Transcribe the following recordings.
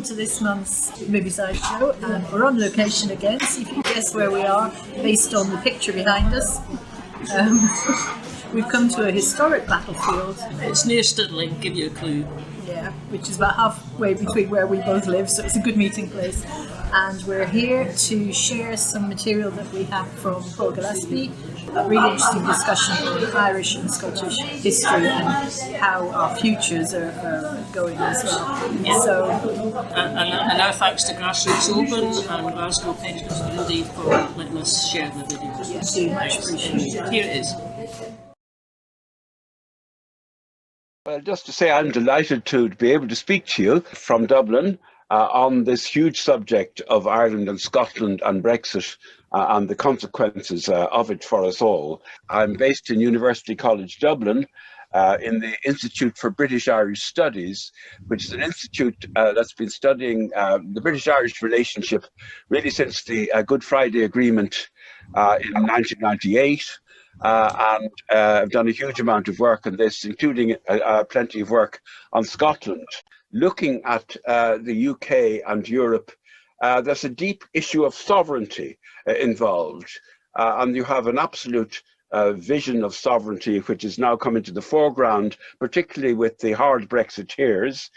To this month's Mobilising show, and we're on location again, so you can guess where we are based on the picture behind us. We've come to a historic battlefield. It's near Stirling, give you a clue. Yeah, which is about halfway between where we both live, so it's a good meeting place. And we're here to share some material that we have from Paul Gillespie, a really interesting discussion on Irish and Scottish history and how our futures are going as well. Yeah. So, and our thanks to Grassroots Oban and Glasgow and Indy for letting us share the video. yes, do much appreciated. Here it is. Well, just to say I'm delighted to be able to speak to you from Dublin on this huge subject of Ireland and Scotland and Brexit and the consequences of it for us all. I'm based in University College Dublin in the Institute for British-Irish Studies, which is an institute that's been studying the British-Irish relationship really since the Good Friday Agreement in 1998. And I've done a huge amount of work on this, including plenty of work on Scotland. Looking at the UK and Europe, there's a deep issue of sovereignty involved, and you have an absolute vision of sovereignty which is now coming to the foreground, particularly with the hard Brexiteers,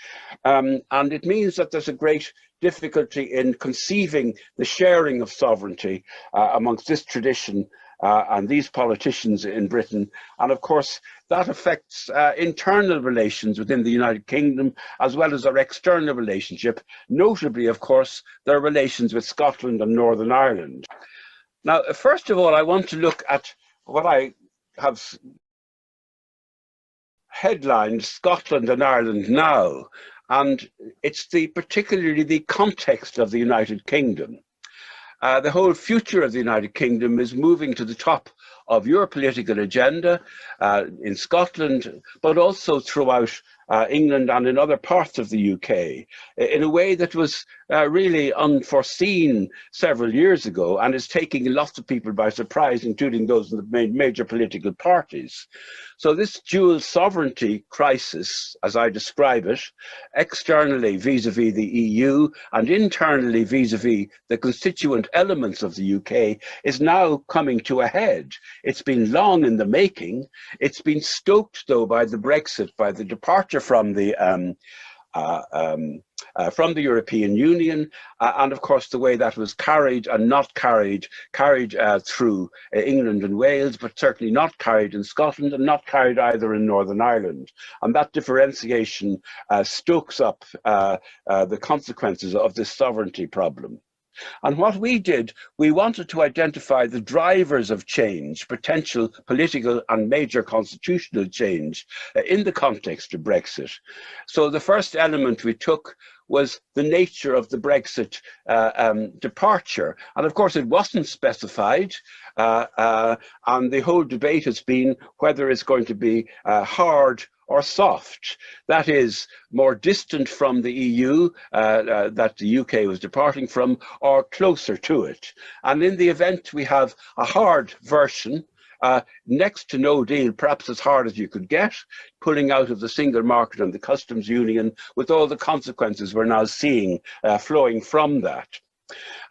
and it means that there's a great difficulty in conceiving the sharing of sovereignty amongst this tradition and these politicians in Britain. And of course, that affects internal relations within the United Kingdom, as well as our external relationship, notably, of course, their relations with Scotland and Northern Ireland. Now, first of all, I want to look at what I have headlined Scotland and Ireland now, and it's particularly the context of the United Kingdom. The whole future of the United Kingdom is moving to the top of your political agenda in Scotland, but also throughout England and in other parts of the UK, in a way that was really unforeseen several years ago and is taking lots of people by surprise, including those in the major political parties. So this dual sovereignty crisis, as I describe it, externally vis-à-vis the EU and internally vis-à-vis the constituent elements of the UK, is now coming to a head. It's been long in the making. It's been stoked, though, by the Brexit, by the departure from the European Union, and of course the way that was carried and not carried through England and Wales, but certainly not carried in Scotland and not carried either in Northern Ireland. And that differentiation stokes up the consequences of this sovereignty problem. And what we did, we wanted to identify the drivers of change, potential political and major constitutional change in the context of Brexit. So the first element we took was the nature of the Brexit departure. And of course, it wasn't specified. And the whole debate has been whether it's going to be hard or soft, that is, more distant from the EU that the UK was departing from, or closer to it. And in the event we have a hard version, next to no deal, perhaps as hard as you could get, pulling out of the single market and the customs union, with all the consequences we're now seeing flowing from that.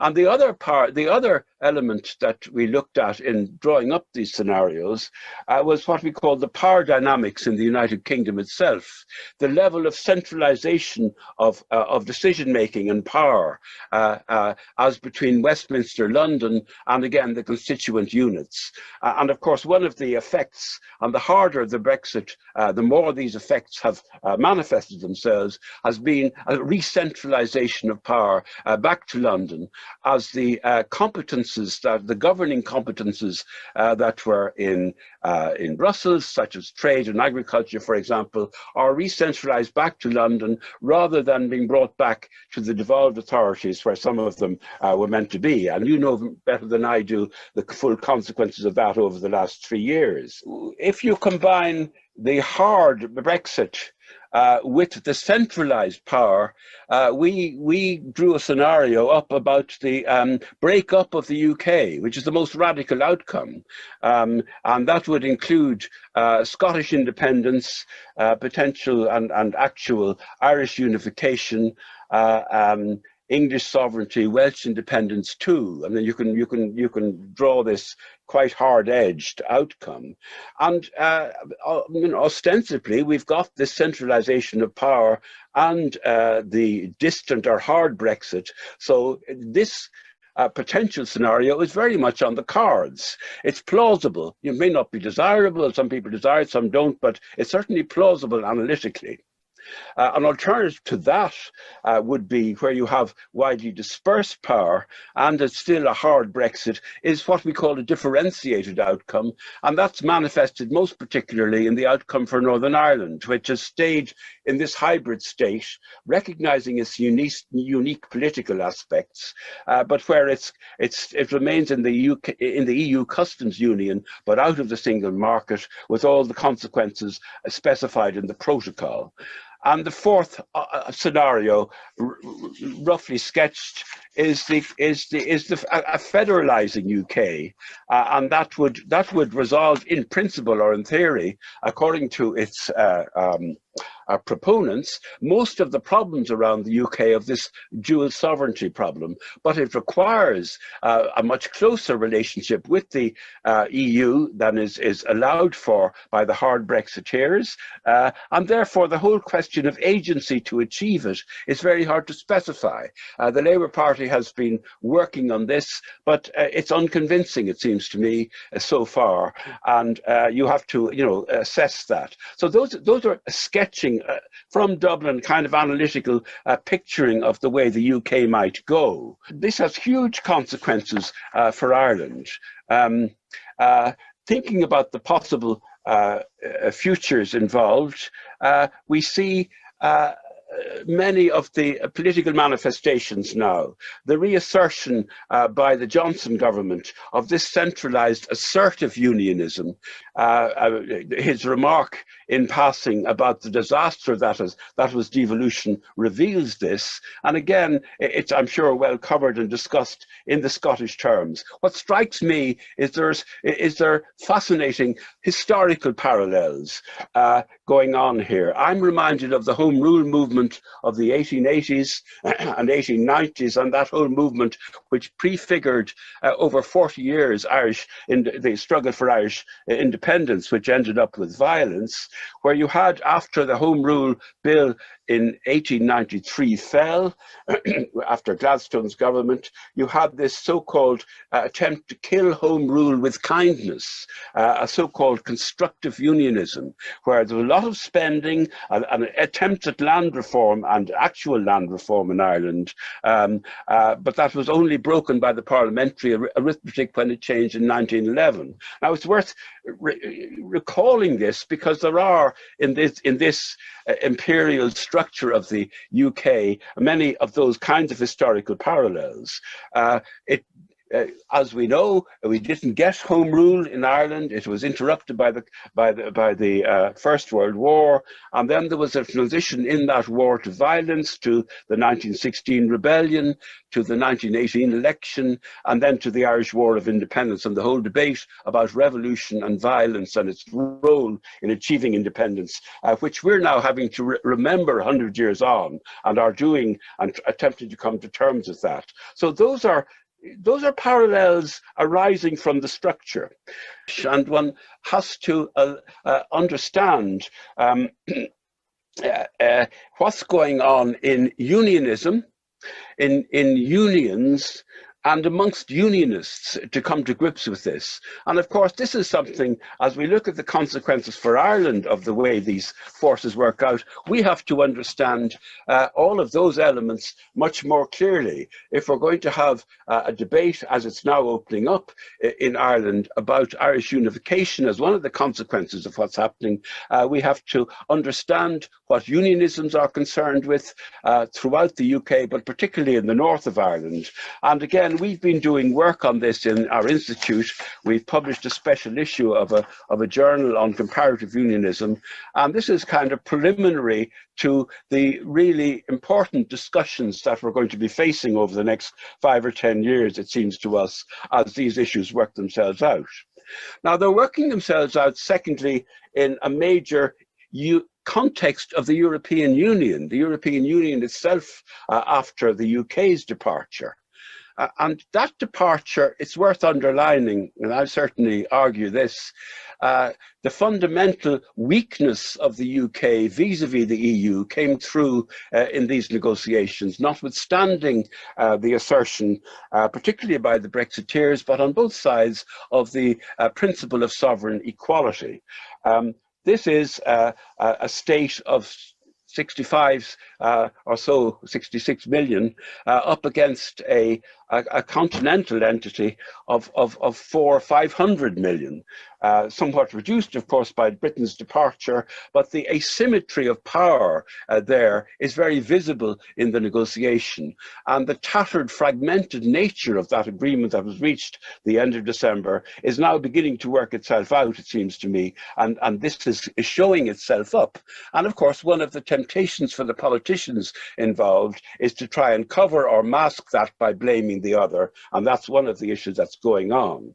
And the other element that we looked at in drawing up these scenarios was what we call the power dynamics in the United Kingdom itself, the level of centralisation of decision-making and power as between Westminster, London, and again, the constituent units. And of course, one of the effects, and the harder the Brexit, the more these effects have manifested themselves, has been a re-centralisation of power back to London, as the competences, the governing competences that were in Brussels, such as trade and agriculture, for example, are re-centralised back to London rather than being brought back to the devolved authorities where some of them were meant to be. And you know better than I do the full consequences of that over the last 3 years. If you combine the hard Brexit with the centralised power, we drew a scenario up about the breakup of the UK, which is the most radical outcome. And that would include Scottish independence, potential and actual Irish unification, English sovereignty, Welsh independence too. And then you can draw this quite hard-edged outcome. And ostensibly, we've got this centralisation of power and the distant or hard Brexit. So this potential scenario is very much on the cards. It's plausible. It may not be desirable. Some people desire it, some don't, but it's certainly plausible analytically. An alternative to that would be where you have widely dispersed power and it's still a hard Brexit, is what we call a differentiated outcome, and that's manifested most particularly in the outcome for Northern Ireland, which has stayed in this hybrid state, recognising its unique political aspects, but where it remains in the EU customs union, but out of the single market, with all the consequences specified in the protocol. And the fourth scenario, roughly sketched, is a federalising UK, and that would resolve in principle or in theory, according to its proponents, most of the problems around the UK of this dual sovereignty problem. But it requires a much closer relationship with the EU than is allowed for by the hard Brexiteers, and therefore the whole question of agency to achieve it is very hard to specify. The Labour Party has been working on this, but it's unconvincing, it seems to me, so far, and you have to assess that. So those are sketching from Dublin, kind of analytical picturing of the way the UK might go. This has huge consequences for Ireland. Thinking about the possible futures involved, we see many of the political manifestations now, the reassertion by the Johnson government of this centralised assertive unionism, his remark in passing about the disaster that was devolution reveals this. And again, it's, I'm sure, well covered and discussed in the Scottish terms. What strikes me is there fascinating historical parallels going on here. I'm reminded of the Home Rule movement of the 1880s and 1890s, and that whole movement which prefigured over 40 years in the struggle for Irish independence, which ended up with violence, where you had, after the Home Rule Bill in 1893 fell, after Gladstone's government, you had this so-called attempt to kill Home Rule with kindness, a so-called constructive unionism, where there was a lot of spending, an attempt at land reform and actual land reform in Ireland, but that was only broken by the parliamentary arithmetic when it changed in 1911. Now, it's worth recalling this because there are, in this imperial structure of the UK, many of those kinds of historical parallels. as we know, we didn't get home rule in Ireland. It was interrupted by the First World War, and then there was a transition in that war to violence, to the 1916 rebellion, to the 1918 election, and then to the Irish War of Independence, and the whole debate about revolution and violence and its role in achieving independence, which we're now having to remember 100 years on, and are doing and attempting to come to terms with that. So those are parallels arising from the structure, and one has to understand what's going on in unionism, in unions, and amongst unionists to come to grips with this. And of course, this is something, as we look at the consequences for Ireland of the way these forces work out, we have to understand all of those elements much more clearly. If we're going to have a debate, as it's now opening up in Ireland, about Irish unification as one of the consequences of what's happening, we have to understand what unionisms are concerned with throughout the UK, but particularly in the north of Ireland. And again, we've been doing work on this in our institute. We've published a special issue of a journal on comparative unionism, and this is kind of preliminary to the really important discussions that we're going to be facing over the next 5 or 10 years, it seems to us, as these issues work themselves out. Now, they're working themselves out, secondly, in a major context of the European Union itself after the UK's departure. And that departure, it's worth underlining, and I certainly argue this, the fundamental weakness of the UK vis-a-vis the EU came through in these negotiations, notwithstanding the assertion, particularly by the Brexiteers, but on both sides, of the principle of sovereign equality. This is a state of 65 or so, 66 million, up against a continental entity of 400 or 500 million, somewhat reduced, of course, by Britain's departure, but the asymmetry of power there is very visible in the negotiation. And the tattered, fragmented nature of that agreement that was reached the end of December is now beginning to work itself out, it seems to me, and this is showing itself up. And of course, one of the temptations for the politicians involved is to try and cover or mask that by blaming the other, and that's one of the issues that's going on.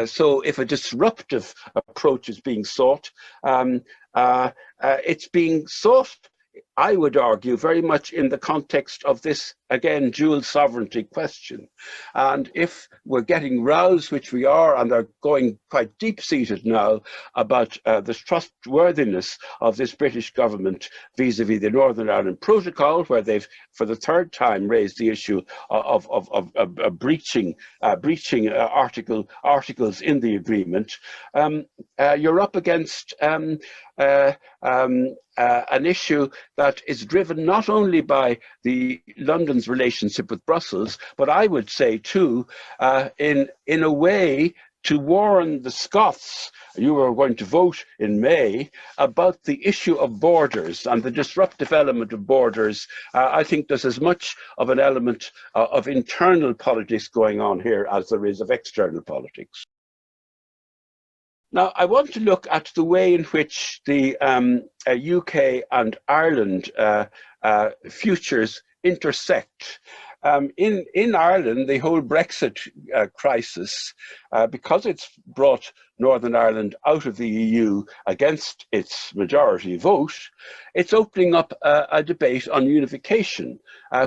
So if a disruptive approach is being sought, it's being sought, I would argue, very much in the context of this, again, dual sovereignty question. And if we're getting rows, which we are, and are going quite deep-seated now, about the trustworthiness of this British government vis-a-vis the Northern Ireland Protocol, where they've, for the third time, raised the issue of breaching articles in the agreement, you're up against an issue that is driven not only by London's relationship with Brussels, but I would say too, in a way, to warn the Scots, you are going to vote in May, about the issue of borders and the disruptive element of borders. I think there's as much of an element of internal politics going on here as there is of external politics. Now, I want to look at the way in which the UK and Ireland futures intersect. In Ireland, the whole Brexit crisis, because it's brought Northern Ireland out of the EU against its majority vote, it's opening up a debate on unification,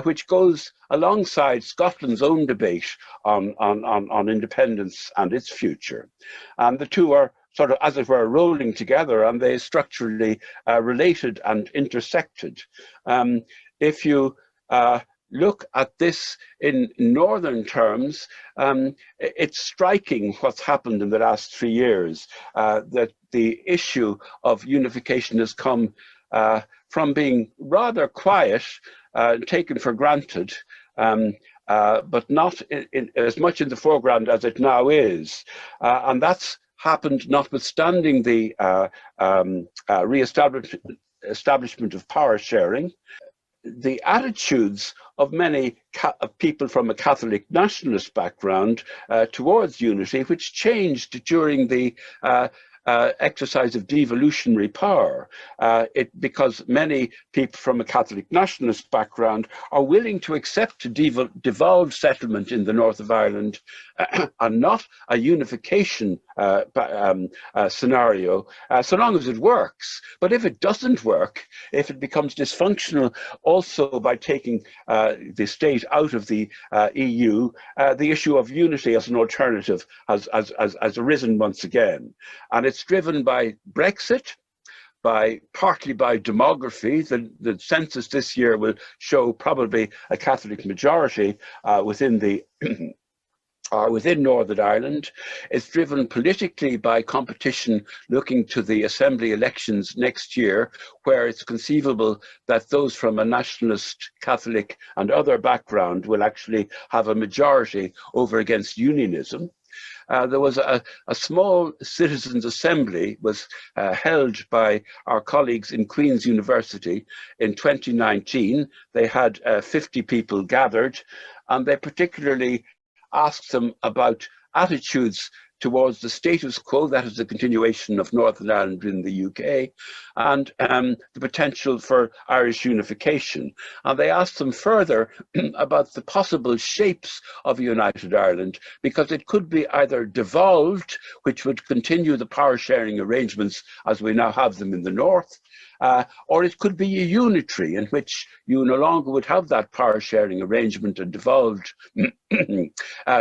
which goes alongside Scotland's own debate on independence and its future. And the two are sort of, as it were, rolling together, and they structurally related and intersected. If you look at this in northern terms, it's striking what's happened in the last 3 years, that the issue of unification has come from being rather quiet, taken for granted, but not as much in the foreground as it now is. And that's happened notwithstanding the establishment of power sharing. the attitudes of many people from a Catholic nationalist background towards unity, which changed during the exercise of devolutionary power, because many people from a Catholic nationalist background are willing to accept a devolved settlement in the north of Ireland and not a unification scenario, so long as it works. But if it doesn't work, if it becomes dysfunctional also by taking the state out of the EU, the issue of unity as an alternative has arisen once again. And it's driven by Brexit, partly by demography. The census this year will show probably a Catholic majority within the within Northern Ireland. It's driven politically by competition looking to the Assembly elections next year, where it's conceivable that those from a nationalist, Catholic and other background will actually have a majority over against Unionism. There was a small citizens' assembly was held by our colleagues in Queen's University in 2019. They had 50 people gathered, and they particularly asked them about attitudes towards the status quo, that is the continuation of Northern Ireland in the UK, and the potential for Irish unification. And they asked them further about the possible shapes of a united Ireland, because it could be either devolved, which would continue the power sharing arrangements as we now have them in the north, or it could be a unitary, in which you no longer would have that power sharing arrangement and devolved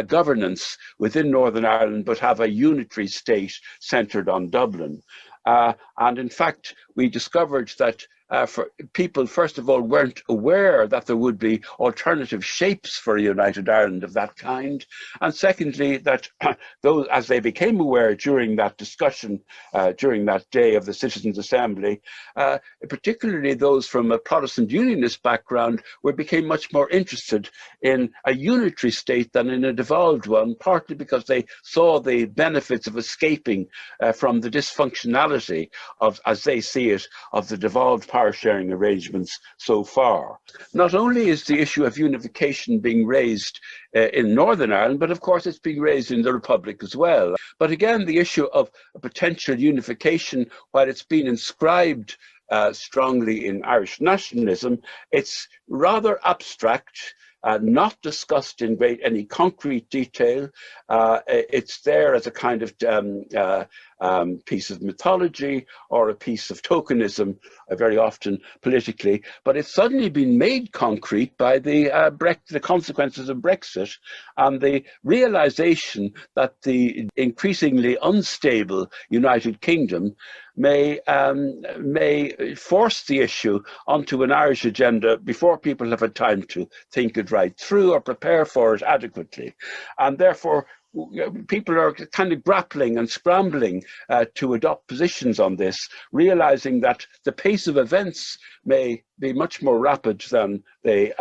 governance within Northern Ireland, but have a unitary state centred on Dublin. And in fact, we discovered that for people, first of all, weren't aware that there would be alternative shapes for a united Ireland of that kind. And secondly, that those, as they became aware during that discussion, during that day of the Citizens' Assembly, particularly those from a Protestant Unionist background, became much more interested in a unitary state than in a devolved one, partly because they saw the benefits of escaping from the dysfunctionality of, as they see it, of the devolved power sharing arrangements so far. Not only is the issue of unification being raised in Northern Ireland, but of course it's being raised in the Republic as well. But again, the issue of a potential unification, while it's been inscribed strongly in Irish nationalism, it's rather abstract, not discussed in any concrete detail. It's there as a kind of piece of mythology or a piece of tokenism, very often politically, but it's suddenly been made concrete by the consequences of Brexit and the realization that the increasingly unstable United Kingdom may force the issue onto an Irish agenda before people have had time to think it right through or prepare for it adequately. And therefore, people are kind of grappling and scrambling to adopt positions on this, realizing that the pace of events may be much more rapid than they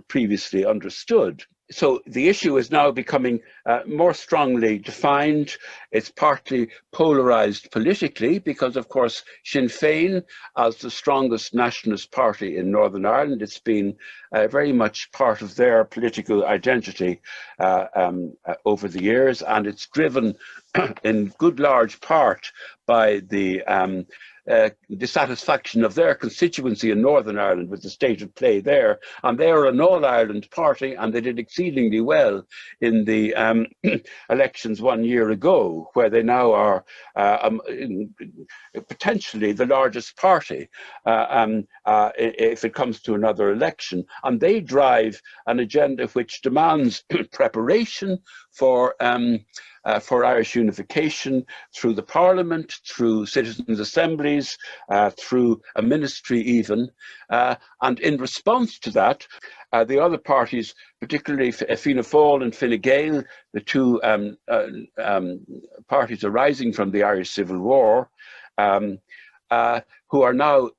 previously understood. So the issue is now becoming more strongly defined. It's partly polarized politically because, of course, Sinn Féin, as the strongest nationalist party in Northern Ireland, it's been very much part of their political identity over the years, and it's driven in good large part by the dissatisfaction of their constituency in Northern Ireland with the state of play there. And they are an all-Ireland party, and they did exceedingly well in the elections 1 year ago, where they now are potentially the largest party if it comes to another election. And they drive an agenda which demands preparation for Irish unification through the Parliament, through citizens' assemblies, through a ministry even. And in response to that, the other parties, particularly Fianna Fáil and Fine Gael, the two parties arising from the Irish Civil War, who are now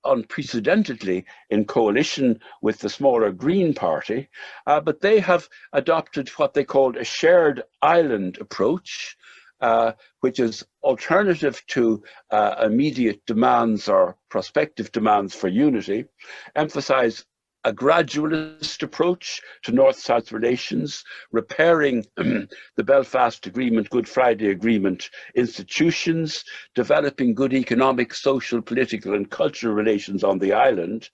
unprecedentedly in coalition with the smaller Green Party, but they have adopted what they called a shared island approach, which is alternative to immediate demands or prospective demands for unity, emphasize a gradualist approach to North-South relations, repairing the Belfast Agreement, Good Friday Agreement institutions, developing good economic, social, political and cultural relations on the island,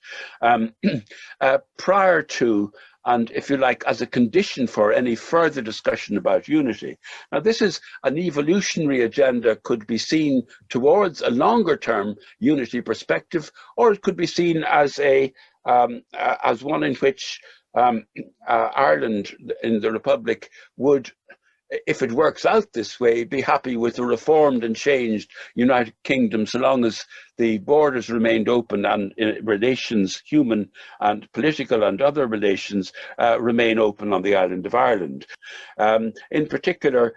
prior to, and if you like, as a condition for any further discussion about unity. Now, this is an evolutionary agenda, could be seen towards a longer term unity perspective, or it could be seen as as one in which Ireland in the Republic would, if it works out this way, be happy with a reformed and changed United Kingdom so long as the borders remained open and relations, human and political and other relations, remain open on the island of Ireland. In particular,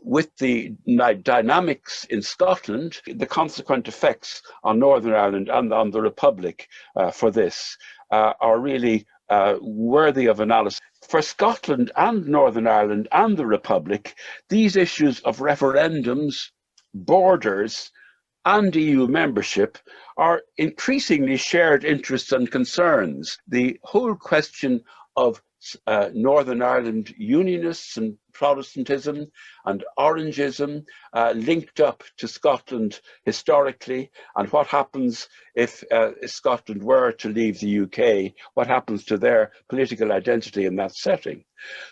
with the dynamics in Scotland, the consequent effects on Northern Ireland and on the Republic for this are really worthy of analysis. For Scotland and Northern Ireland and the Republic, these issues of referendums, borders, and EU membership are increasingly shared interests and concerns. The whole question of Northern Ireland Unionists and Protestantism and Orangism linked up to Scotland historically, and what happens if Scotland were to leave the UK, what happens to their political identity in that setting.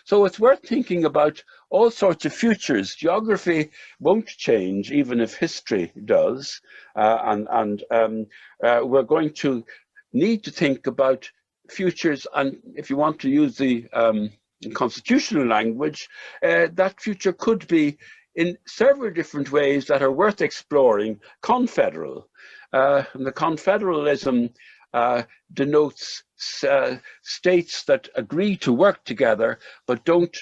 So it's worth thinking about all sorts of futures. Geography won't change, even if history does, we're going to need to think about futures, and if you want to use the constitutional language, that future could be in several different ways that are worth exploring, confederal. And the confederalism denotes states that agree to work together but don't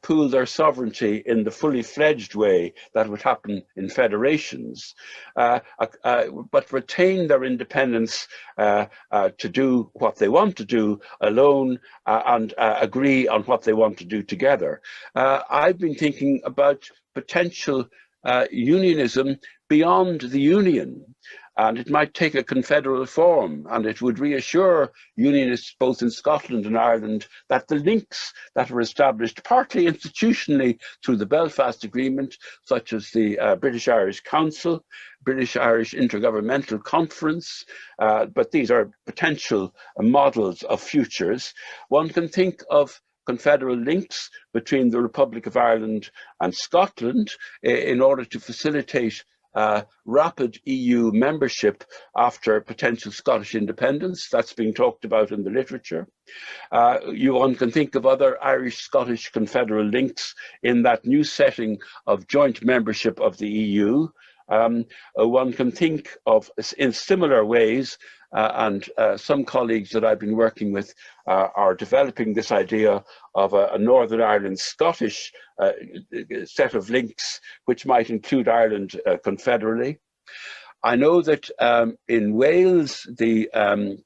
pool their sovereignty in the fully fledged way that would happen in federations, but retain their independence to do what they want to do alone and agree on what they want to do together. I've been thinking about potential unionism beyond the union. And it might take a confederal form, and it would reassure unionists both in Scotland and Ireland that the links that were established partly institutionally through the Belfast Agreement, such as the British-Irish Council, British-Irish Intergovernmental Conference, but these are potential models of futures. One can think of confederal links between the Republic of Ireland and Scotland in order to facilitate rapid EU membership after potential Scottish independence. That's being talked about in the literature. One can think of other Irish-Scottish confederal links in that new setting of joint membership of the EU. One can think of, in similar ways, and some colleagues that I've been working with are developing this idea of a Northern Ireland-Scottish set of links, which might include Ireland confederally. I know that in Wales, the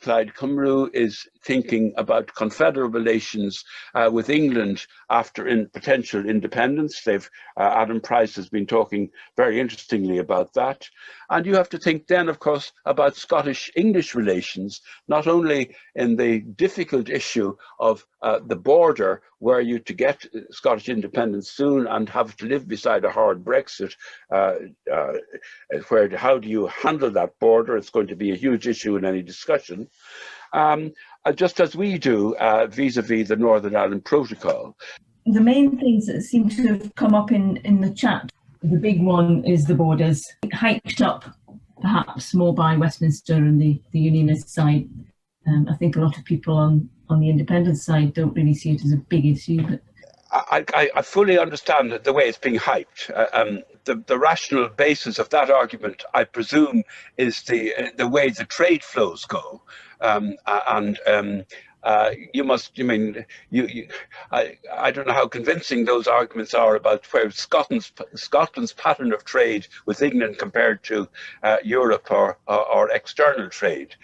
Plaid Cymru is thinking about confederal relations with England after potential independence. Adam Price has been talking very interestingly about that. And you have to think then, of course, about Scottish-English relations, not only in the difficult issue of the border, were you to get Scottish independence soon and have to live beside a hard Brexit, how do you handle that border? It's going to be a huge issue in any discussion. Just as we do vis-a-vis the Northern Ireland Protocol. The main things that seem to have come up in the chat, the big one is the borders, hyped up perhaps more by Westminster and the Unionist side. I think a lot of people on the independent side don't really see it as a big issue. But I fully understand the way it's being hyped. The rational basis of that argument, I presume, is the way the trade flows go. I don't know how convincing those arguments are about where Scotland's pattern of trade with England compared to Europe or external trade.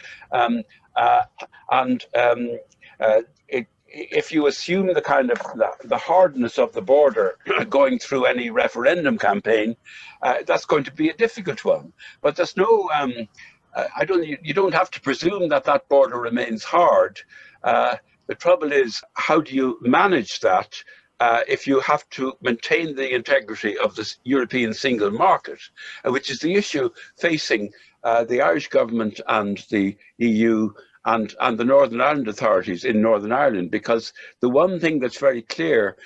If you assume the kind of the hardness of the border going through any referendum campaign, that's going to be a difficult one. But there's no You don't have to presume that that border remains hard. The trouble is, how do you manage that if you have to maintain the integrity of the European single market, which is the issue facing the Irish government and the EU and the Northern Ireland authorities in Northern Ireland? Because the one thing that's very clear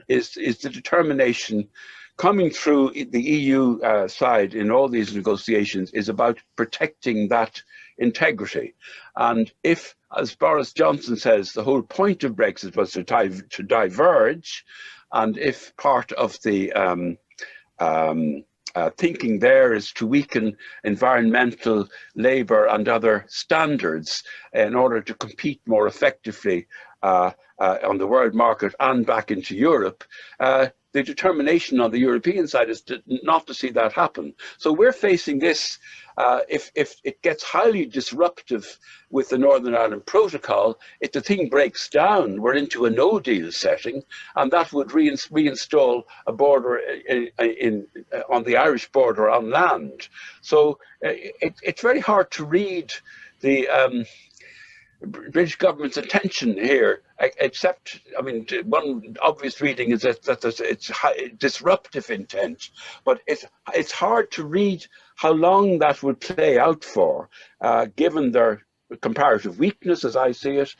is the determination coming through the EU side in all these negotiations is about protecting that integrity. And if, as Boris Johnson says, the whole point of Brexit was to diverge, and if part of the thinking there is to weaken environmental, labour and other standards in order to compete more effectively on the world market and back into Europe, the determination on the European side is not to see that happen. So we're facing this, if it gets highly disruptive with the Northern Ireland Protocol, if the thing breaks down, we're into a no-deal setting, and that would reinstall a border on the Irish border on land. So it's very hard to read the British government's intention here, except, I mean, one obvious reading is that it's disruptive intent, but it's hard to read how long that would play out for, given their comparative weakness, as I see it.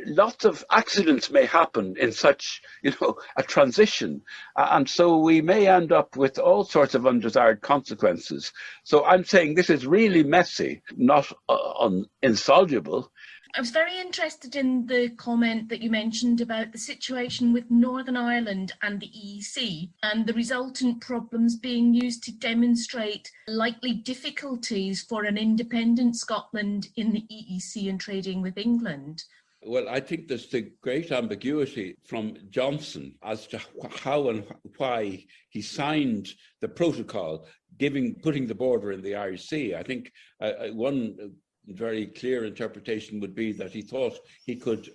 Lots of accidents may happen in such, a transition, and so we may end up with all sorts of undesired consequences. So I'm saying this is really messy, not insoluble. I was very interested in the comment that you mentioned about the situation with Northern Ireland and the EEC and the resultant problems being used to demonstrate likely difficulties for an independent Scotland in the EEC and trading with England. Well, I think there's the great ambiguity from Johnson as to how and why he signed the protocol, putting the border in the Irish Sea. I think one very clear interpretation would be that he thought he could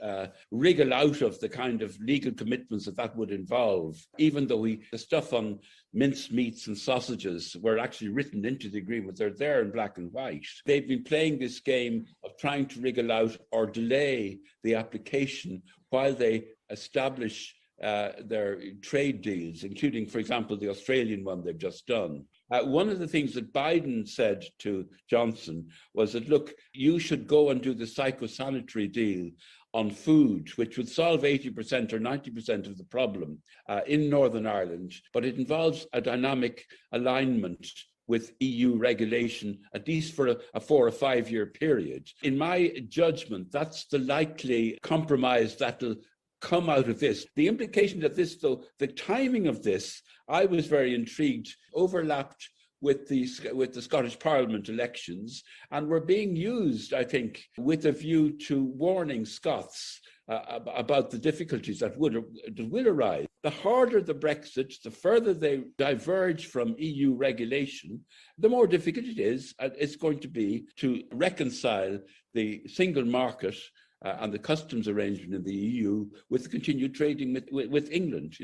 wriggle out of the kind of legal commitments that would involve, even though the stuff on minced meats and sausages were actually written into the agreement. They're there in black and white. They've been playing this game of trying to wriggle out or delay the application while they establish their trade deals, including, for example, the Australian one they've just done. One of the things that Biden said to Johnson was that, look, you should go and do the psychosanitary deal on food, which would solve 80% or 90% of the problem in Northern Ireland, but it involves a dynamic alignment with EU regulation, at least for a 4 or 5 year period. In my judgment, that's the likely compromise that'll come out of this. The implication of this, though, the timing of this, I was very intrigued, overlapped with the Scottish Parliament elections, and were being used, I think, with a view to warning Scots about the difficulties that will arise. The harder the Brexit, the further they diverge from EU regulation, the more difficult it is. It's going to be to reconcile the single market and the customs arrangement in the EU with the continued trading with England.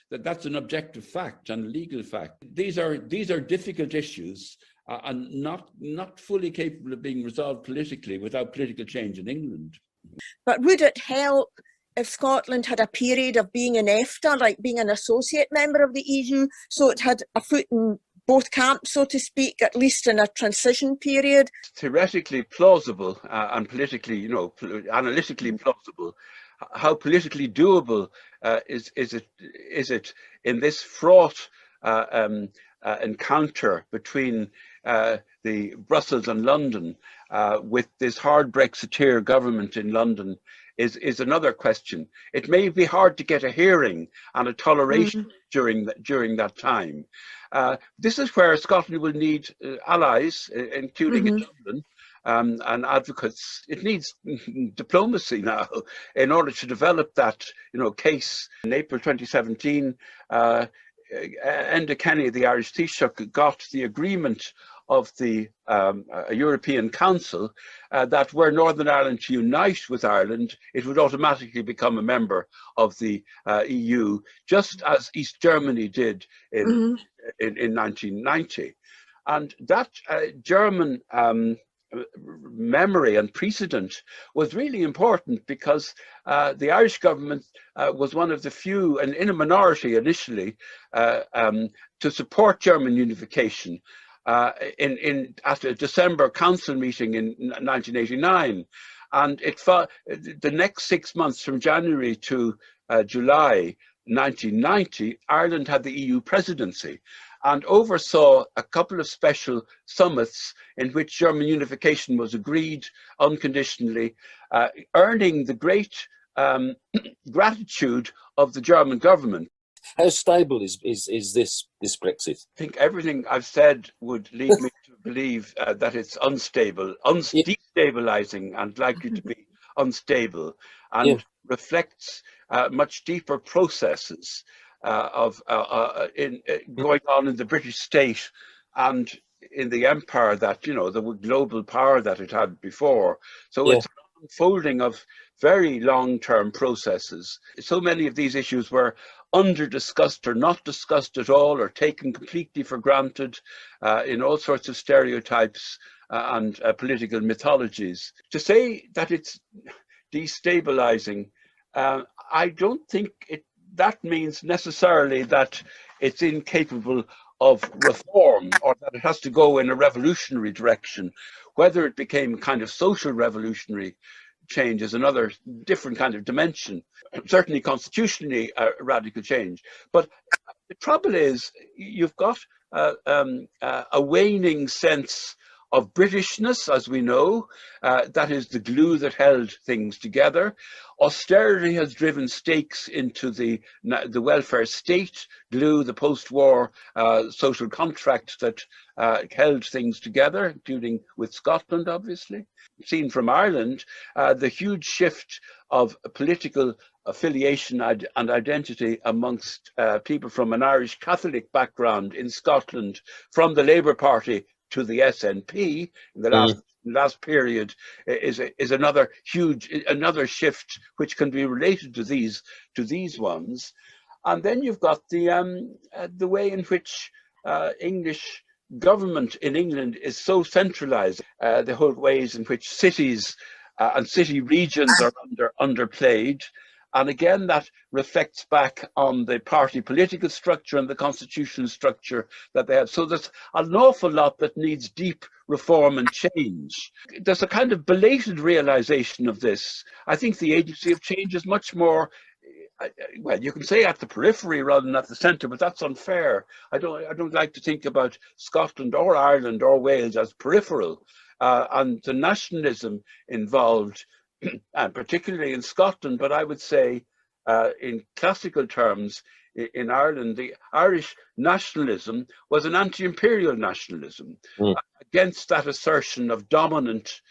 That's an objective fact and a legal fact. These are difficult issues and not fully capable of being resolved politically without political change in England. But would it help if Scotland had a period of being in EFTA, like being an associate member of the EU, so it had a foot in both camps, so to speak, at least in a transition period? Theoretically plausible and politically, analytically plausible. How politically doable is it in this fraught encounter between the Brussels and London with this hard Brexiteer government in London is another question. It may be hard to get a hearing and a toleration during that time. This is where Scotland will need allies, including in Dublin, and advocates. It needs diplomacy now in order to develop that, case. In April 2017, Enda Kenny, the Irish Taoiseach, got the agreement of the European Council that were Northern Ireland to unite with Ireland, it would automatically become a member of the EU, just as East Germany did in 1990. And that German memory and precedent was really important, because the Irish government was one of the few, and in a minority initially, to support German unification at a December council meeting in 1989. And the next 6 months, from January to July 1990, Ireland had the EU presidency and oversaw a couple of special summits in which German unification was agreed unconditionally, earning the great gratitude of the German government. How stable is this Brexit? I think everything I've said would lead me to believe that it's unstable, destabilizing, and likely to be unstable, and reflects much deeper processes going on in the British state and in the empire that, you know, the global power that it had before. So it's an unfolding of very long-term processes. So many of these issues were under-discussed or not discussed at all, or taken completely for granted in all sorts of stereotypes and political mythologies. To say that it's destabilizing, I don't think that means necessarily that it's incapable of reform, or that it has to go in a revolutionary direction. Whether it became kind of social revolutionary change is another different kind of dimension. Certainly constitutionally radical change. But the trouble is, you've got a waning sense of Britishness, as we know. That is the glue that held things together. Austerity has driven stakes into the welfare state glue, the post-war social contract that held things together, including with Scotland, obviously. Seen from Ireland, the huge shift of political affiliation and identity amongst people from an Irish Catholic background in Scotland, from the Labour Party to the SNP in the last period, is another shift which can be related to these ones. And then you've got the way in which English government in England is so centralised, the whole ways in which cities and city regions are underplayed. And again, that reflects back on the party political structure and the constitutional structure that they have. So there's an awful lot that needs deep reform and change. There's a kind of belated realization of this. I think the agency of change is much more, well, you can say at the periphery rather than at the centre, but that's unfair. I don't like to think about Scotland or Ireland or Wales as peripheral. And the nationalism involved, and particularly in Scotland, but I would say in classical terms in Ireland, the Irish nationalism was an anti-imperial nationalism against that assertion of dominant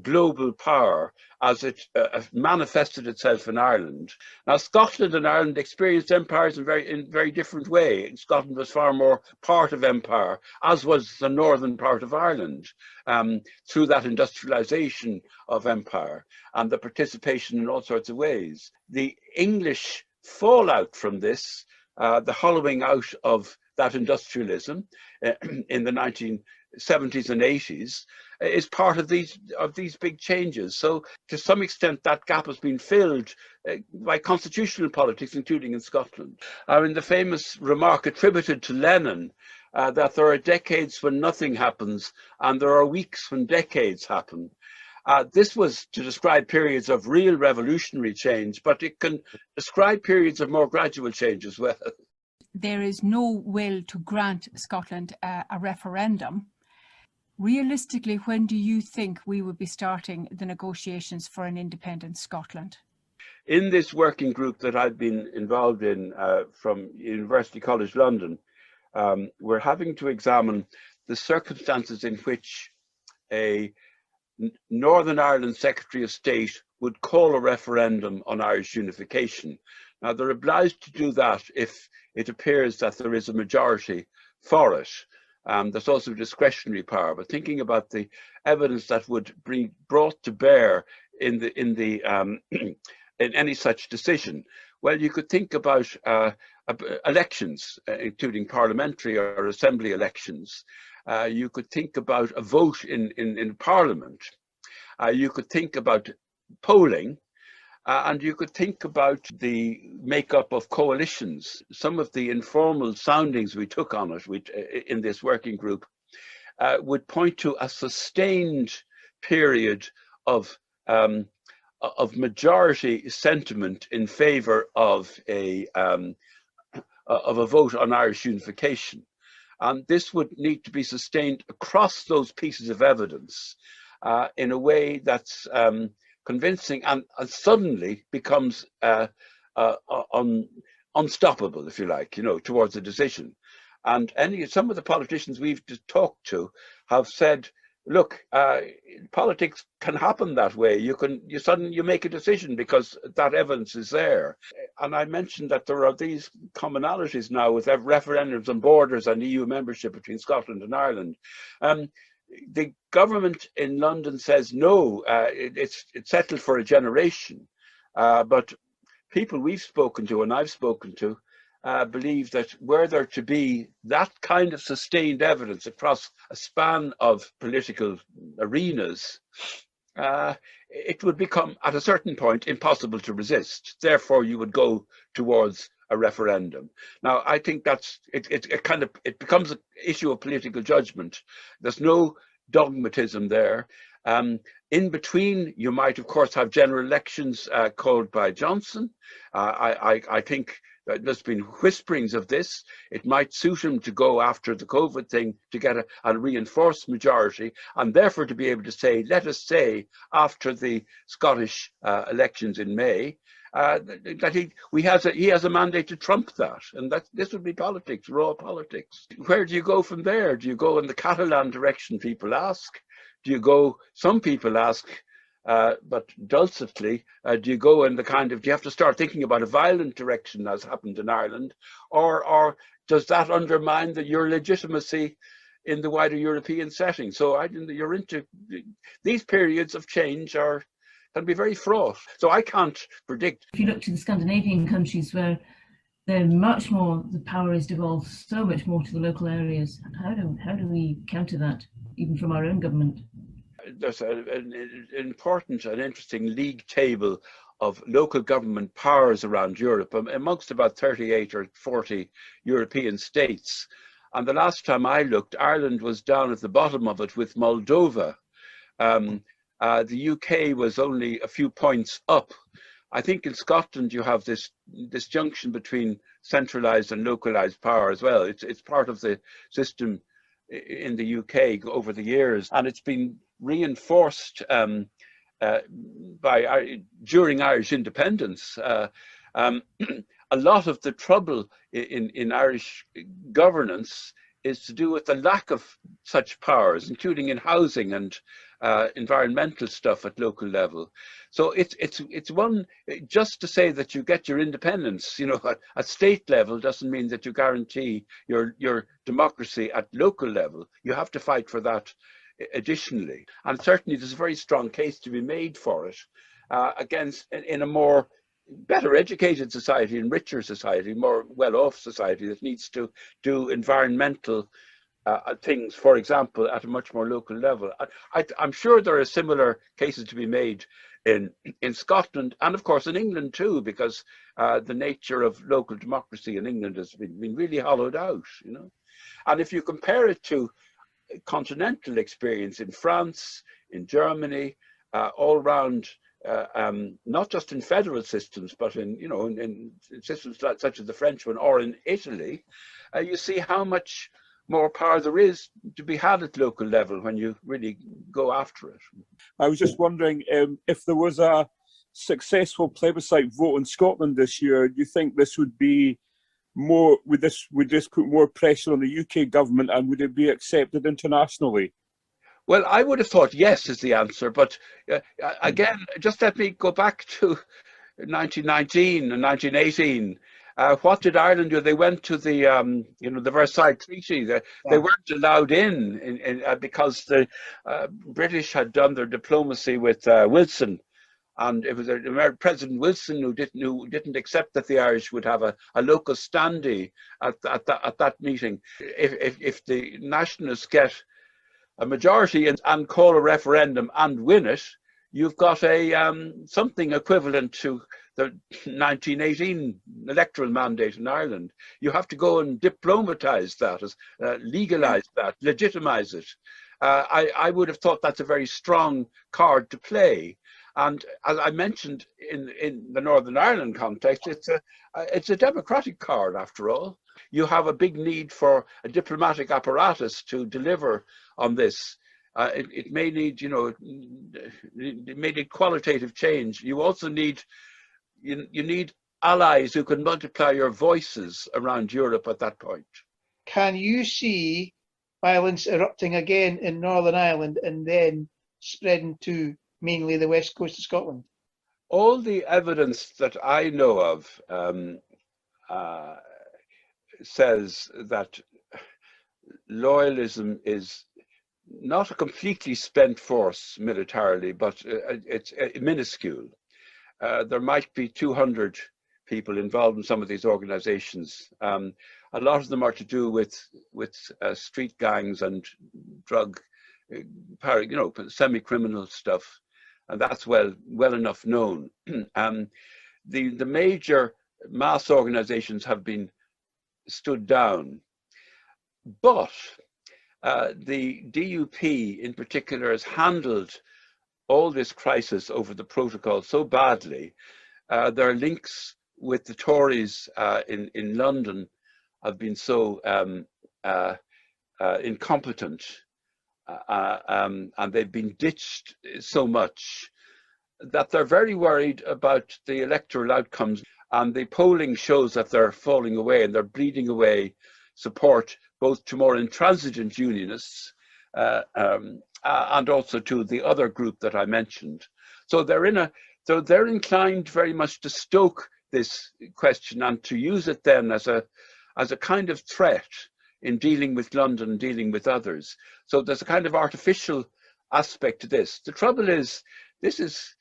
global power as it manifested itself in Ireland. Now, Scotland and Ireland experienced empires in very different way. Scotland was far more part of empire, as was the northern part of Ireland, through that industrialization of empire and the participation in all sorts of ways. The English fallout from this, the hollowing out of that industrialism in the 1970s and 80s, is part of these big changes. So to some extent that gap has been filled by constitutional politics, including in Scotland. I mean, the famous remark attributed to Lenin, that there are decades when nothing happens and there are weeks when decades happen. This was to describe periods of real revolutionary change, but it can describe periods of more gradual change as well. There is no will to grant Scotland a referendum. Realistically, when do you think we will be starting the negotiations for an independent Scotland? In this working group that I've been involved in from University College London, we're having to examine the circumstances in which a Northern Ireland Secretary of State would call a referendum on Irish unification. Now, they're obliged to do that if it appears that there is a majority for it. There's also discretionary power, but thinking about the evidence that would be brought to bear in any such decision, well, you could think about elections, including parliamentary or assembly elections. You could think about a vote in Parliament. You could think about polling. And you could think about the makeup of coalitions. Some of the informal soundings we took on it in this working group would point to a sustained period of majority sentiment in favour of a vote on Irish unification. And this would need to be sustained across those pieces of evidence in a way that's convincing and suddenly becomes unstoppable, if you like, towards a decision. And some of the politicians we've talked to have said, look, politics can happen that way. You suddenly make a decision because that evidence is there. And I mentioned that there are these commonalities now with referendums on borders and EU membership between Scotland and Ireland. The government in London says no, it's settled for a generation. But people we've spoken to and I've spoken to believe that were there to be that kind of sustained evidence across a span of political arenas, it would become at a certain point impossible to resist. Therefore, you would go towards a referendum. Now, I think that's it becomes an issue of political judgment. There's no dogmatism there. In between, you might, of course, have general elections called by Johnson. I think there's been whisperings of this. It might suit him to go after the COVID thing to get a reinforced majority, and therefore to be able to say, let us say, after the Scottish elections in May, that he has a mandate to trump that, and that this would be politics, raw politics. Where do you go from there? Do you go in the Catalan direction, people ask? Do you go, some people ask, but dulcetly, do you go in the do you have to start thinking about a violent direction as happened in Ireland, or does that undermine your legitimacy in the wider European setting? So you're into these periods of change can be very fraught. So I can't predict. If you look to the Scandinavian countries where they're much more, the power is devolved so much more to the local areas, how do we counter that, even from our own government? There's an important and interesting league table of local government powers around Europe, amongst about 38 or 40 European states. And the last time I looked, Ireland was down at the bottom of it with Moldova. The UK was only a few points up. I think in Scotland you have this junction between centralised and localised power as well. It's part of the system in the UK over the years, and it's been reinforced during Irish independence. A lot of the trouble in Irish governance is to do with the lack of such powers, including in housing and environmental stuff at local level. So it's one, just to say that you get your independence, at state level doesn't mean that you guarantee your democracy at local level. You have to fight for that additionally. And certainly there's a very strong case to be made for it in a more better educated society and richer society, more well-off society that needs to do environmental things, for example, at a much more local level. I'm sure there are similar cases to be made in Scotland and of course in England too, because the nature of local democracy in England has been really hollowed out, And if you compare it to continental experience in France, in Germany, all around, not just in federal systems, but in systems such as the French one, or in Italy, you see how much more power there is to be had at local level when you really go after it. I was just wondering if there was a successful plebiscite vote in Scotland this year, do you think this would be more, would this put more pressure on the UK government, and would it be accepted internationally? Well, I would have thought yes is the answer, but again, just let me go back to 1919 and 1918. What did Ireland do? They went to the the Versailles Treaty. They weren't allowed in because the British had done their diplomacy with Wilson, And it was President Wilson who didn't accept that the Irish would have a locus standi at that meeting. If the nationalists get a majority and call a referendum and win it, you've got a something equivalent to the 1918 electoral mandate in Ireland. You have to go and diplomatize that, legalize that, legitimize it. I would have thought that's a very strong card to play. And as I mentioned in the Northern Ireland context, it's a democratic card after all. You have a big need for a diplomatic apparatus to deliver on this. It may need, it may need qualitative change. You also need, you need allies who can multiply your voices around Europe at that point. Can you see violence erupting again in Northern Ireland and then spreading to mainly the west coast of Scotland? All the evidence that I know of says that loyalism is not a completely spent force militarily, but it's minuscule. There might be 200 people involved in some of these organizations. A lot of them are to do with street gangs and drug, semi-criminal stuff, and that's well enough known. The major mass organizations have been stood down, but the DUP in particular has handled all this crisis over the protocol so badly. Their links with the Tories in London have been so incompetent, and they've been ditched so much that they're very worried about the electoral outcomes. And the polling shows that they're falling away and they're bleeding away support both to more intransigent unionists and also to the other group that I mentioned. So they're inclined very much to stoke this question and to use it then as a kind of threat in dealing with London, dealing with others. So there's a kind of artificial aspect to this. The trouble is, this is,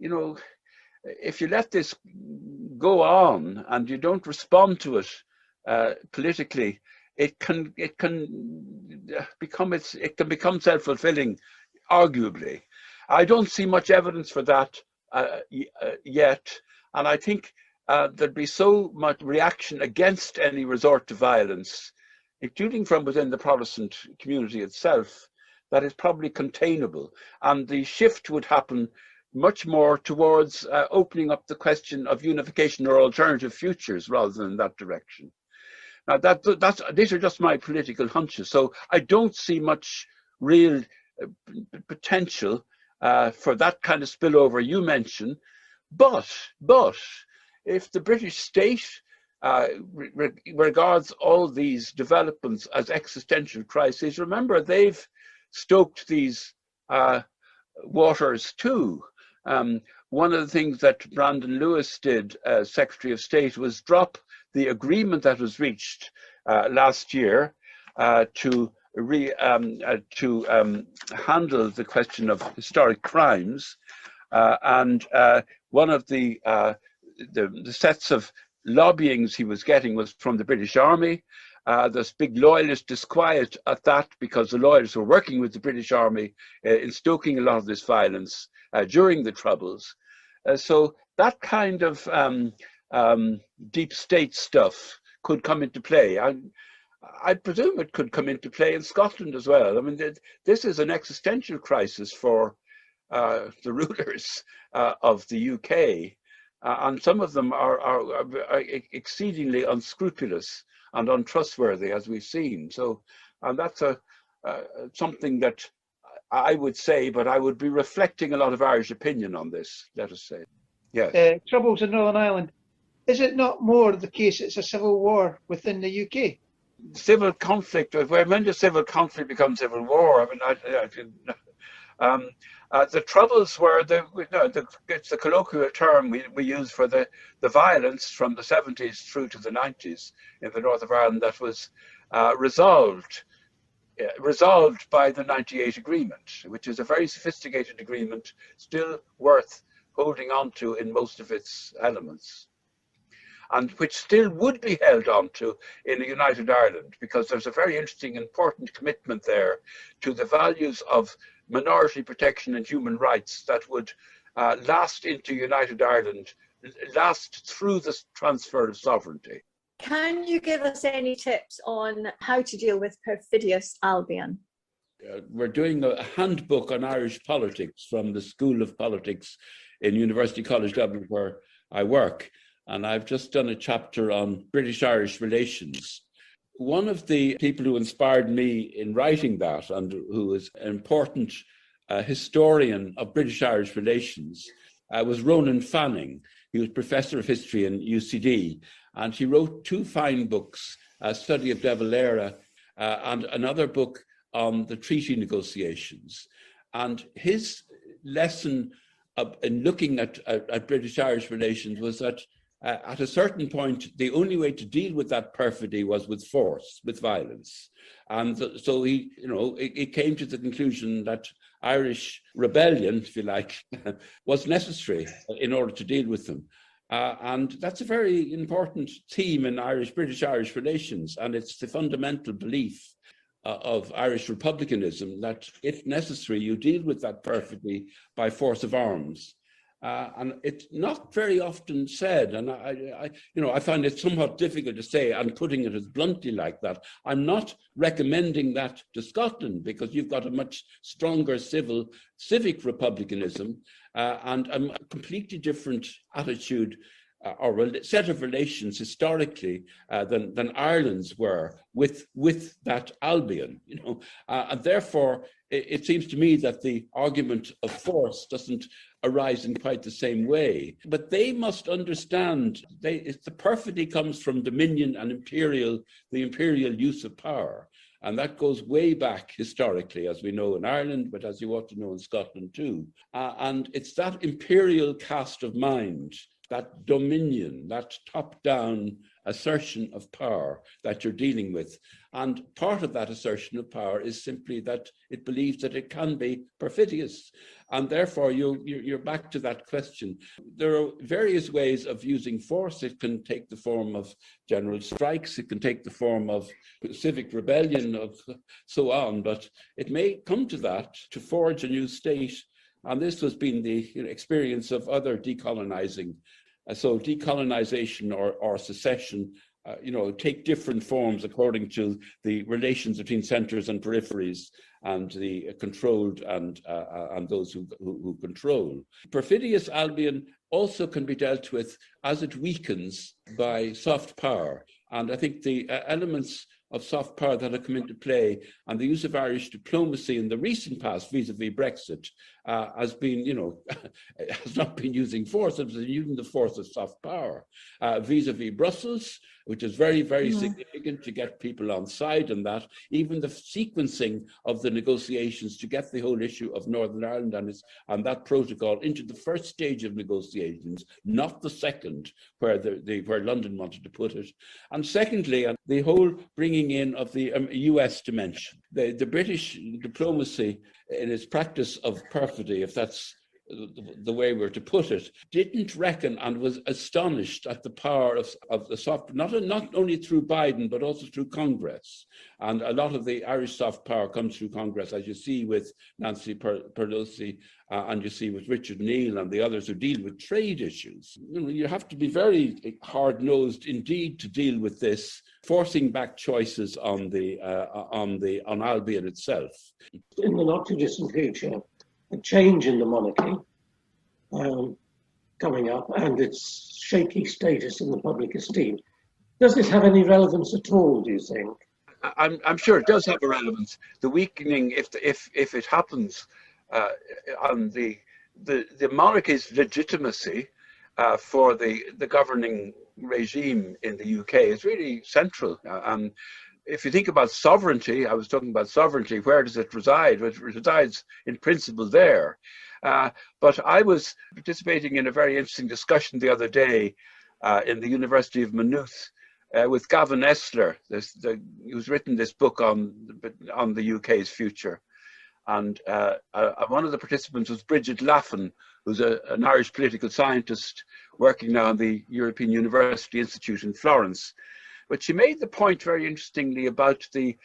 if you let this go on and you don't respond to it politically, it can become self-fulfilling, arguably. I don't see much evidence for that yet, and I think there'd be so much reaction against any resort to violence, including from within the Protestant community itself, that is probably containable, and the shift would happen much more towards opening up the question of unification or alternative futures rather than in that direction. Now, these are just my political hunches, so I don't see much real potential for that kind of spillover you mentioned. But if the British state regards all these developments as existential crises, remember they've stoked these waters too. One of the things that Brandon Lewis did as Secretary of State was drop the agreement that was reached last year to handle the question of historic crimes, and one of the sets of lobbyings he was getting was from the British Army. There's big loyalist disquiet at that because the loyalists were working with the British Army in stoking a lot of this violence during the Troubles. So that kind of deep state stuff could come into play. I presume it could come into play in Scotland as well. I mean, this is an existential crisis for the rulers of the UK, and some of them are exceedingly unscrupulous and untrustworthy, as we've seen. So, and that's something that I would say, but I would be reflecting a lot of Irish opinion on this, let us say. Yes. Troubles in Northern Ireland. Is it not more the case it's a civil war within the UK? Civil conflict, when does civil conflict become civil war? I mean, the Troubles were it's the colloquial term we use for the violence from the 70s through to the 90s in the north of Ireland that was resolved by the 98 agreement, which is a very sophisticated agreement, still worth holding on to in most of its elements, and which still would be held on to in a united Ireland, because there's a very interesting, important commitment there to the values of minority protection and human rights that would last into united Ireland, last through the transfer of sovereignty. Can you give us any tips on how to deal with Perfidious Albion? We're doing a handbook on Irish politics from the School of Politics in University College Dublin, where I work. And I've just done a chapter on British-Irish relations. One of the people who inspired me in writing that, and who is an important historian of British-Irish relations, was Ronan Fanning. He was professor of history in UCD, and he wrote two fine books, A Study of De Valera and another book on the treaty negotiations. And his lesson in looking at British-Irish relations was that at a certain point, the only way to deal with that perfidy was with force, with violence. And so he came to the conclusion that Irish rebellion, if you like, was necessary in order to deal with them. And that's a very important theme in British-Irish relations. And it's the fundamental belief of Irish republicanism that, if necessary, you deal with that perfidy by force of arms. And it's not very often said, and I find it somewhat difficult to say, and putting it as bluntly like that. I'm not recommending that to Scotland, because you've got a much stronger civic republicanism and a completely different attitude or a set of relations historically than Ireland's were with that Albion, and therefore it seems to me that the argument of force doesn't arise in quite the same way. But they must understand the perfidy comes from dominion and the imperial use of power. And that goes way back historically, as we know in Ireland, but as you ought to know in Scotland too. And it's that imperial cast of mind, that dominion, that top-down assertion of power that you're dealing with. And part of that assertion of power is simply that it believes that it can be perfidious. And therefore, you're back to that question. There are various ways of using force. It can take the form of general strikes. It can take the form of civic rebellion, of so on. But it may come to that, to forge a new state. And this has been the experience of other decolonizing. So decolonization or secession, take different forms according to the relations between centres and peripheries, and the controlled and those who control. Perfidious Albion also can be dealt with as it weakens by soft power. And I think the elements of soft power that have come into play and the use of Irish diplomacy in the recent past vis-a-vis Brexit has been, has not been using force, it's been using the force of soft power vis-a-vis Brussels, which is very, very significant to get people on side, and that even the sequencing of the negotiations to get the whole issue of Northern Ireland and that protocol into the first stage of negotiations, not the second, where where London wanted to put it. And secondly, the whole bringing in of the US dimension. The British diplomacy in its practice of perfidy, if that's the way we're to put it, didn't reckon and was astonished at the power of the soft, not only through Biden, but also through Congress. And a lot of the Irish soft power comes through Congress, as you see with Nancy Pelosi, and you see with Richard Neal and the others who deal with trade issues. You have to be very hard-nosed indeed to deal with this, forcing back choices on Albion itself. In the not too distant future, a change in the monarchy coming up and its shaky status in the public esteem. Does this have any relevance at all, do you think? I'm sure it does have a relevance. The weakening, if it happens, on the monarchy's legitimacy for the governing regime in the UK is really central. If you think about sovereignty, I was talking about sovereignty, where does it reside? Well, it resides in principle there. But I was participating in a very interesting discussion the other day in the University of Maynooth with Gavin Esler, who's written this book on the UK's future. And one of the participants was Bridget Laffan, who's an Irish political scientist working now in the European University Institute in Florence. But she made the point very interestingly about the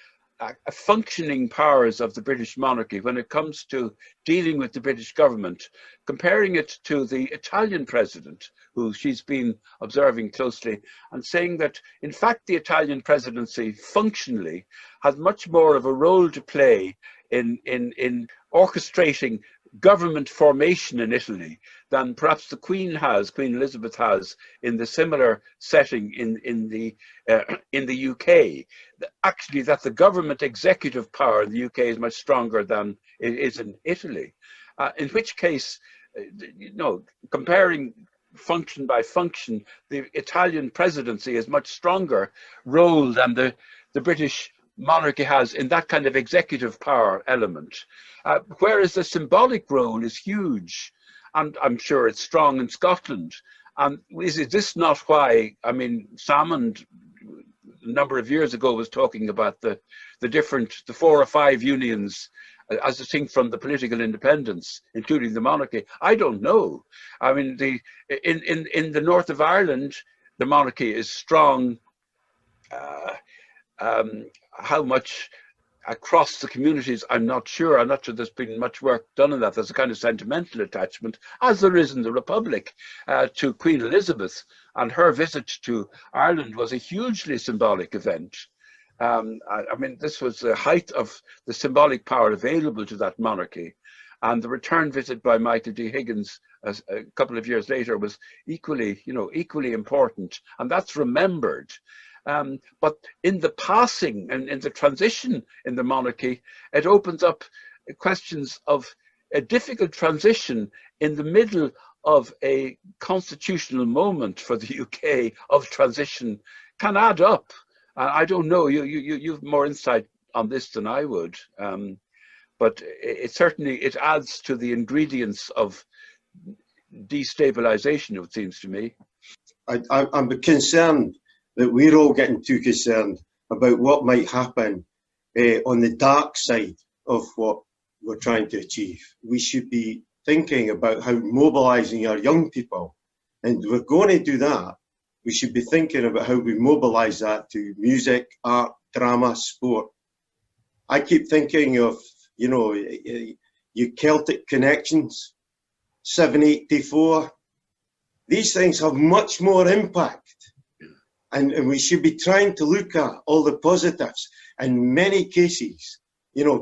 functioning powers of the British monarchy when it comes to dealing with the British government, comparing it to the Italian president, who she's been observing closely, and saying that, in fact, the Italian presidency functionally has much more of a role to play in orchestrating government formation in Italy than perhaps the Queen Elizabeth has in the similar setting in the UK. Actually, that the government executive power in the UK is much stronger than it is in Italy. In which case, comparing function by function, the Italian presidency is much stronger role than the British monarchy has in that kind of executive power element, whereas the symbolic role is huge, and I'm sure it's strong in Scotland. And is this not why, I mean, Salmond a number of years ago was talking about the 4 or 5 unions as distinct from the political independence, including the monarchy? I don't know. I mean, in the north of Ireland, the monarchy is strong. How much across the communities, I'm not sure. I'm not sure there's been much work done on that. There's a kind of sentimental attachment, as there is in the Republic, to Queen Elizabeth, and her visit to Ireland was a hugely symbolic event. I mean, this was the height of the symbolic power available to that monarchy. And the return visit by Michael D. Higgins a couple of years later was equally important, and that's remembered. But in the passing and in the transition in the monarchy, it opens up questions of a difficult transition in the middle of a constitutional moment for the UK of transition can add up. I don't know, you've more insight on this than I would, but it adds to the ingredients of destabilization, it seems to me. I'm concerned that we're all getting too concerned about what might happen on the dark side of what we're trying to achieve. We should be thinking about how mobilising our young people, and we're going to do that. We should be thinking about how we mobilise that to music, art, drama, sport. I keep thinking of, your Celtic connections, 784. These things have much more impact. And we should be trying to look at all the positives. In many cases,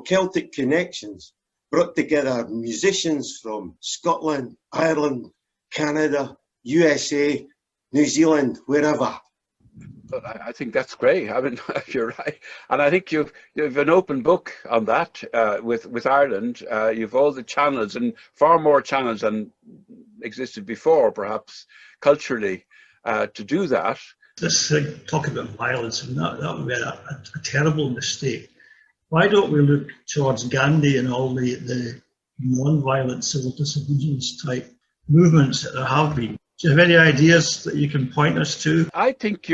Celtic connections brought together musicians from Scotland, Ireland, Canada, USA, New Zealand, wherever. But I think that's great. I mean, you're right, and I think you've an open book on that with Ireland. You've all the channels, and far more channels than existed before, perhaps culturally, to do that. This talk about violence, and that would be a terrible mistake. Why don't we look towards Gandhi and all the non-violent civil disobedience type movements that there have been? Do you have any ideas that you can point us to? I think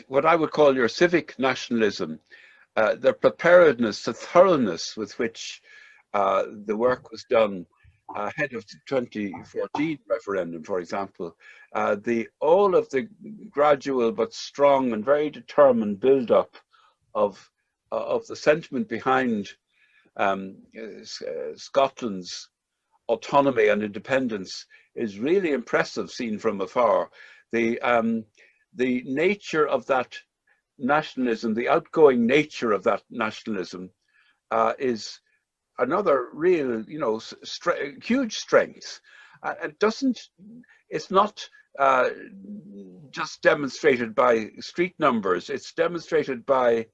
what I would call your civic nationalism, the preparedness, the thoroughness with which the work was done ahead of the 2014 referendum, for example, all of the gradual but strong and very determined build-up of the sentiment behind Scotland's autonomy and independence is really impressive, seen from afar. The nature of that nationalism, the outgoing nature of that nationalism, is another real, huge strength. It's not just demonstrated by street numbers. It's demonstrated by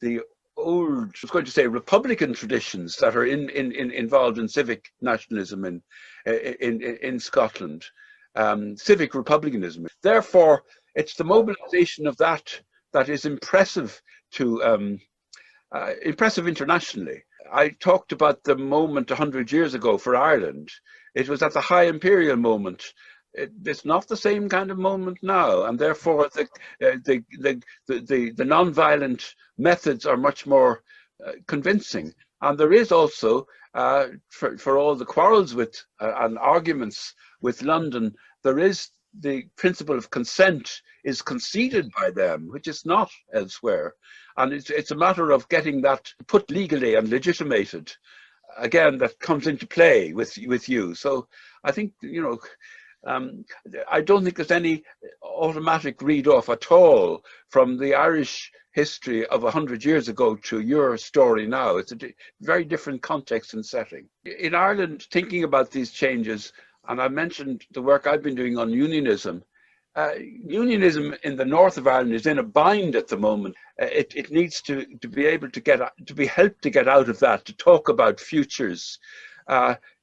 the old, I was going to say, Republican traditions that are involved in civic nationalism in Scotland, civic republicanism. Therefore, it's the mobilisation of that is impressive impressive internationally. I talked about the moment 100 years ago for Ireland. It was at the high imperial moment. It's not the same kind of moment now, and therefore the non-violent methods are much more convincing. And there is also for all the quarrels with and arguments with London, there is the principle of consent is conceded by them, which is not elsewhere. And it's a matter of getting that put legally and legitimated. Again, that comes into play with you. So I think, you know, I don't think there's any automatic read-off at all from the Irish history of 100 years ago to your story now. It's a very different context and setting. In Ireland, thinking about these changes, and I mentioned the work I've been doing on unionism. Unionism in the north of Ireland is in a bind at the moment. It needs to be able to be helped to get out of that, to talk about futures,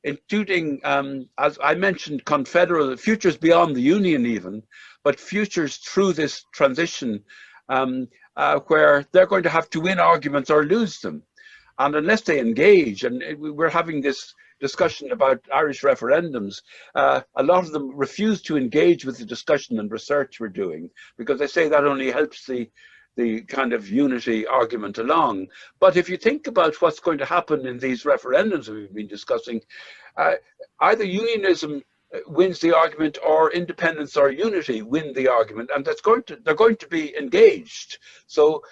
including, as I mentioned, confederal futures beyond the union even, but futures through this transition, where they're going to have to win arguments or lose them. And unless they engage, and we're having this discussion about Irish referendums, a lot of them refuse to engage with the discussion and research we're doing, because they say that only helps the kind of unity argument along. But if you think about what's going to happen in these referendums we've been discussing, either unionism wins the argument or independence or unity win the argument, and they're going to be engaged. So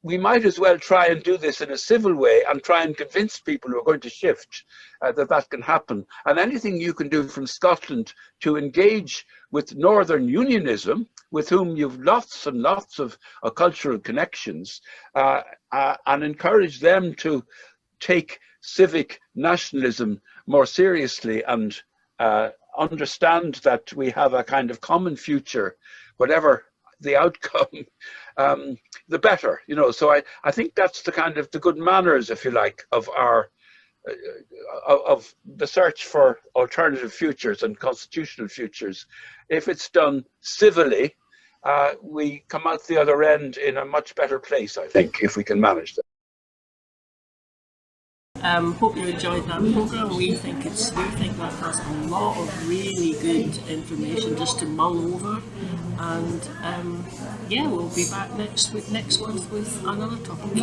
we might as well try and do this in a civil way and try and convince people who are going to shift that can happen. And anything you can do from Scotland to engage with Northern Unionism, with whom you've lots and lots of cultural connections, and encourage them to take civic nationalism more seriously and understand that we have a kind of common future, whatever the outcome, the better, you know. So I think that's the kind of the good manners, if you like, of our of the search for alternative futures and constitutional futures. If it's done civilly, we come out the other end in a much better place, I think, if we can manage that. Hope you enjoyed that programme. We think that has a lot of really good information just to mull over, and yeah, we'll be back next month with another topic.